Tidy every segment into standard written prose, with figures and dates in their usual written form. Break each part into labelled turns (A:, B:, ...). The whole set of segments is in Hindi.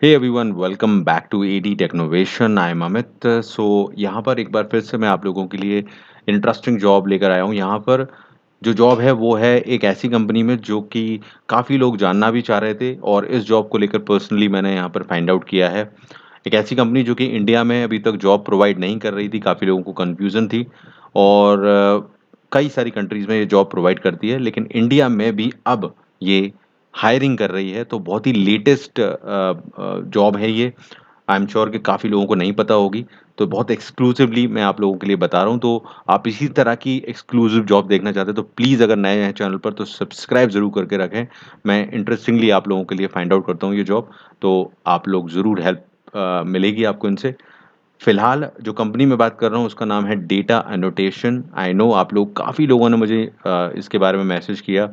A: Hey everyone, welcome back to AD Technovation. I am Amit. So यहाँ पर एक बार फिर से मैं आप लोगों के लिए इंटरेस्टिंग जॉब लेकर आया हूँ। यहाँ पर जो जॉब है वो है एक ऐसी कंपनी में जो कि काफ़ी लोग जानना भी चाह रहे थे, और इस जॉब को लेकर पर्सनली मैंने यहाँ पर फाइंड आउट किया है। एक ऐसी कंपनी जो कि इंडिया में अभी तक जॉब प्रोवाइड नहीं कर रही थी, काफ़ी लोगों को कन्फ्यूज़न थी, और कई सारी कंट्रीज़ में ये जॉब प्रोवाइड करती है, लेकिन इंडिया में भी अब ये हायरिंग कर रही है। तो बहुत ही लेटेस्ट जॉब है ये। आई एम श्योर कि काफ़ी लोगों को नहीं पता होगी। तो बहुत एक्सक्लूसिवली मैं आप लोगों के लिए बता रहा हूँ। तो आप इसी तरह की एक्सक्लूसिव जॉब देखना चाहते हैं तो प्लीज़, अगर नए हैं चैनल पर, तो सब्सक्राइब ज़रूर करके रखें। मैं इंटरेस्टिंगली आप लोगों के लिए फाइंड आउट करता हूँ ये जॉब। तो आप लोग ज़रूर हेल्प मिलेगी आपको इनसे। फिलहाल जो कंपनी में बात कर रहा हूँ उसका नाम है डेटा एनोटेशन। आई नो आप लोग, काफ़ी लोगों ने मुझे इसके बारे में मैसेज किया।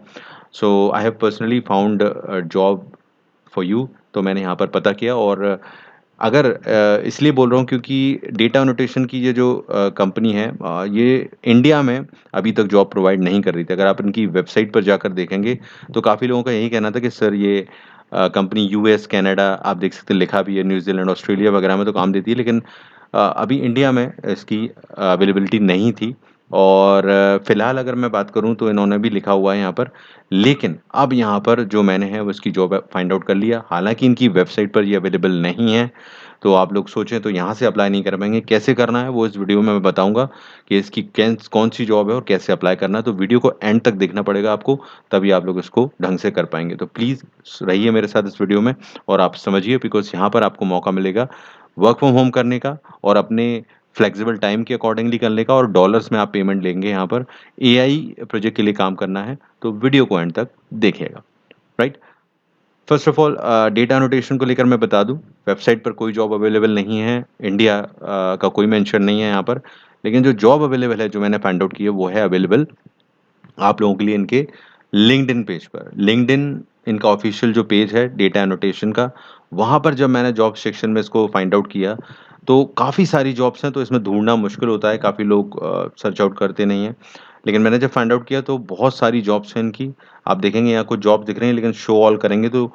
A: So I have personally found job for you. तो मैंने यहाँ पर पता किया, और अगर इसलिए बोल रहा हूँ क्योंकि डेटा एनोटेशन की ये जो कंपनी है, ये इंडिया में अभी तक जॉब प्रोवाइड नहीं कर रही थी। अगर आप इनकी वेबसाइट पर जाकर देखेंगे तो काफ़ी लोगों का यही कहना था कि सर, ये कंपनी यूएस, कनाडा, आप देख सकते हैं लिखा भी है, न्यूजीलैंड, ऑस्ट्रेलिया वगैरह में तो काम देती है, लेकिन अभी इंडिया में इसकी अवेलेबिलिटी नहीं थी। और फिलहाल अगर मैं बात करूँ तो इन्होंने भी लिखा हुआ है यहाँ पर, लेकिन अब यहाँ पर जो मैंने है वो इसकी जॉब फाइंड आउट कर लिया। हालाँकि इनकी वेबसाइट पर ये अवेलेबल नहीं है, तो आप लोग सोचें तो यहाँ से अप्लाई नहीं कर पाएँगे। कैसे करना है वो इस वीडियो में मैं बताऊँगा कि इसकी कौन-सी जॉब है और कैसे अप्लाई करना है। तो वीडियो को एंड तक देखना पड़ेगा आपको, तभी आप लोग इसको ढंग से कर पाएँगे। तो प्लीज़ रहिए मेरे साथ इस वीडियो में, और आप समझिए, बिकॉज़ यहाँ पर आपको मौका मिलेगा वर्क फ्रॉम होम करने का, और अपने फ्लेक्सिबल टाइम के अकॉर्डिंगली करने का, और डॉलर्स में आप पेमेंट लेंगे यहाँ पर। एआई प्रोजेक्ट के लिए काम करना है, तो वीडियो को एंड तक देखिएगा, right? First of all, data annotation को लेकर मैं बता दूं, वेबसाइट पर कोई जॉब अवेलेबल नहीं है, इंडिया का कोई मेंशन नहीं है यहाँ पर। लेकिन जो जॉब अवेलेबल है, जो मैंने फाइंड आउट की है, वो है अवेलेबल आप लोगों के लिए इनके लिंक्डइन पेज पर। लिंक्डइन इनका ऑफिशियल जो पेज है डेटा एनोटेशन का, वहाँ पर जब मैंने जॉब सेक्शन में इसको फाइंड आउट किया, तो काफ़ी सारी जॉब्स हैं, तो इसमें ढूँढना मुश्किल होता है, काफ़ी लोग सर्च आउट करते नहीं हैं। लेकिन मैंने जब फाइंड आउट किया तो बहुत सारी जॉब्स हैं इनकी। आप देखेंगे यहाँ कुछ जॉब्स दिख रही हैं, लेकिन शो ऑल करेंगे तो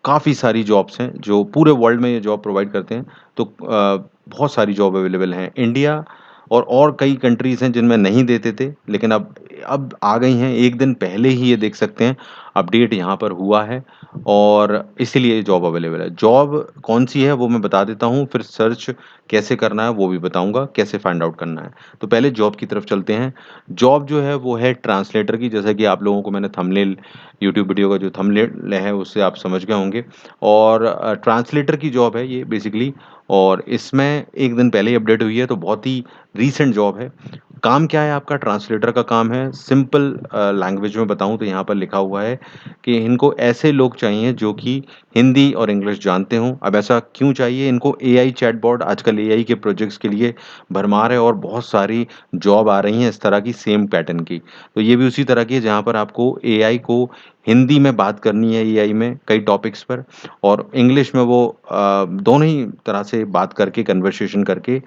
A: काफ़ी सारी जॉब्स हैं, जो पूरे वर्ल्ड में ये जॉब प्रोवाइड करते हैं। तो बहुत सारी जॉब अवेलेबल हैं। इंडिया और कई कंट्रीज़ हैं जिनमें नहीं देते थे, लेकिन अब आ गई हैं। 1 दिन पहले ही ये देख सकते हैं, अपडेट यहाँ पर हुआ है, और इसीलिए ये जॉब अवेलेबल है। जॉब कौन-सी है वो मैं बता देता हूँ, फिर सर्च कैसे करना है वो भी बताऊँगा, कैसे फाइंड आउट करना है। तो पहले जॉब की तरफ चलते हैं। जॉब जो है वो है ट्रांसलेटर की, जैसा कि आप लोगों को मैंने थंबनेल, यूट्यूब वीडियो का जो थंबनेल है उससे आप समझ गए होंगे। और ट्रांसलेटर की जॉब है ये बेसिकली, और इसमें 1 दिन पहले ही अपडेट हुई है, तो बहुत ही रीसेंट जॉब है। काम क्या है आपका? ट्रांसलेटर का काम है। सिंपल लैंग्वेज में बताऊँ तो यहाँ पर लिखा हुआ है कि इनको ऐसे लोग चाहिए जो कि हिंदी और इंग्लिश जानते हों। अब ऐसा क्यों चाहिए इनको? एआई चैटबॉट, आजकल एआई के प्रोजेक्ट्स के लिए भरमार है, और बहुत सारी जॉब आ रही हैं इस तरह की, सेम पैटर्न की। तो ये भी उसी तरह की है जहाँ पर आपको एआई को हिंदी में बात करनी है, एआई में कई टॉपिक्स पर, और इंग्लिश में वो दोनों ही तरह से बात करके, कन्वर्सेशन करके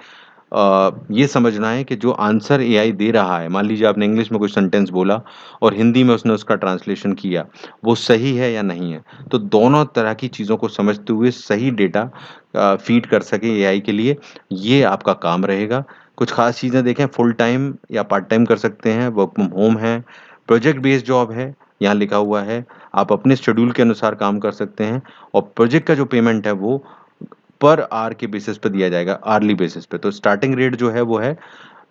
A: ये समझना है कि जो आंसर एआई दे रहा है, मान लीजिए आपने इंग्लिश में कुछ सेंटेंस बोला और हिंदी में उसने उसका ट्रांसलेशन किया, वो सही है या नहीं है। तो दोनों तरह की चीज़ों को समझते हुए सही डेटा फीड कर सके एआई के लिए, ये आपका काम रहेगा। कुछ खास चीज़ें देखें, फुल टाइम या पार्ट टाइम कर सकते हैं, वर्क फ्रॉम होम है, प्रोजेक्ट बेस्ड जॉब है, यहाँ लिखा हुआ है। आप अपने शेड्यूल के अनुसार काम कर सकते हैं, और प्रोजेक्ट का जो पेमेंट है वो पर आवर के बेसिस पे दिया जाएगा, आवर्ली बेसिस पे। तो स्टार्टिंग रेट जो है वो है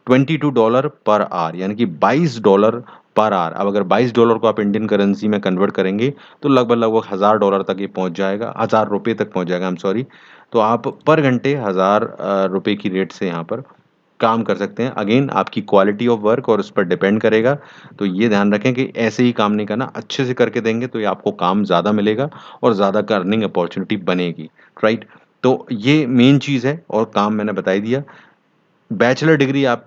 A: $22 पर आवर, यानी कि $22 पर आवर। अब अगर $22 को आप इंडियन करेंसी में कन्वर्ट करेंगे तो लगभग $1000 तक ये पहुंच जाएगा, ₹1000 तक पहुंच जाएगा, आई एम सॉरी। तो आप पर घंटे ₹1000 की रेट से यहाँ पर काम कर सकते हैं। अगेन आपकी क्वालिटी ऑफ वर्क और उस पर डिपेंड करेगा। तो ये ध्यान रखें कि ऐसे ही काम नहीं करना, अच्छे से करके देंगे तो ये आपको काम ज़्यादा मिलेगा और ज़्यादा का अर्निंग अपॉर्चुनिटी बनेगी, राइट? तो ये मेन चीज़ है, और काम मैंने बता ही दिया। बैचलर डिग्री आप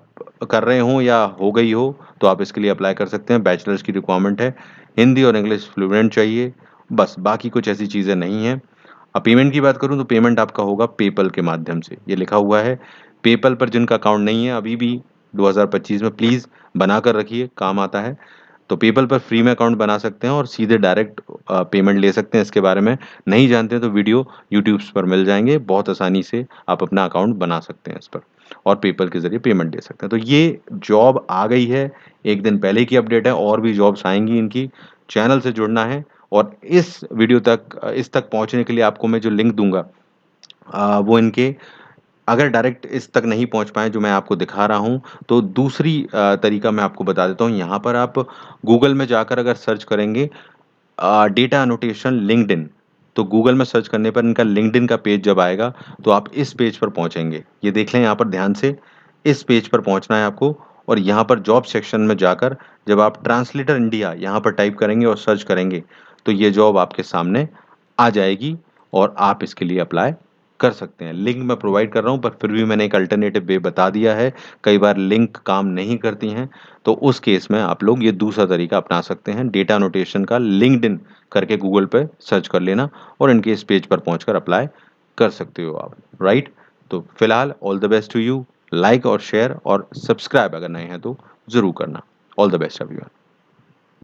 A: कर रहे हों या हो गई हो तो आप इसके लिए अप्लाई कर सकते हैं। बैचलर्स की रिक्वायरमेंट है। हिंदी और इंग्लिश फ्लुएंट चाहिए, बस, बाकी कुछ ऐसी चीज़ें नहीं हैं। अब पेमेंट की बात करूँ तो पेमेंट आपका होगा पेपल के माध्यम से, ये लिखा हुआ है। पेपल पर जिनका अकाउंट नहीं है अभी भी 2025 में, प्लीज़ बना कर रखिए, काम आता है। तो पेपल पर फ्री में अकाउंट बना सकते हैं और सीधे डायरेक्ट पेमेंट ले सकते हैं। इसके बारे में नहीं जानते हैं तो वीडियो यूट्यूब्स पर मिल जाएँगे, बहुत आसानी से आप अपना अकाउंट बना सकते हैं इस पर और पेपल के ज़रिए पेमेंट दे सकते हैं। तो ये जॉब आ गई है, 1 दिन पहले की अपडेट है, और भी जॉब्स आएँगी इनकी। चैनल से जुड़ना है और इस वीडियो तक इस तक पहुँचने के लिए आपको मैं जो लिंक दूँगा वो इनके, अगर डायरेक्ट इस तक नहीं पहुँच पाएँ जो मैं आपको दिखा रहा हूँ, तो दूसरी तरीका मैं आपको बता देता हूँ। यहाँ पर आप गूगल में जाकर अगर सर्च करेंगे डेटा एनोटेशन लिंक्डइन, तो गूगल में सर्च करने पर इनका लिंक्डइन का पेज जब आएगा, तो आप इस पेज पर पहुँचेंगे। ये देख लें यहाँ पर ध्यान से, इस पेज पर पहुँचना है आपको और यहाँ पर जॉब सेक्शन में जाकर जब आप ट्रांसलेटर इंडिया यहाँ पर टाइप करेंगे और सर्च करेंगे, तो ये जॉब आपके सामने आ जाएगी और आप इसके लिए अप्लाई कर सकते हैं। लिंक मैं प्रोवाइड कर रहा हूँ, पर फिर भी मैंने एक अल्टरनेटिव वे बता दिया है। कई बार लिंक काम नहीं करती हैं, तो उस केस में आप लोग ये दूसरा तरीका अपना सकते हैं। डेटा एनोटेशन का लिंक्डइन करके गूगल पे सर्च कर लेना और इनके इस पेज पर पहुँचकर अप्लाई कर सकते हो आप, राइट? तो फिलहाल all the best to you. Like और शेयर और सब्सक्राइब अगर नए हैं तो ज़रूर करना। All the best everyone.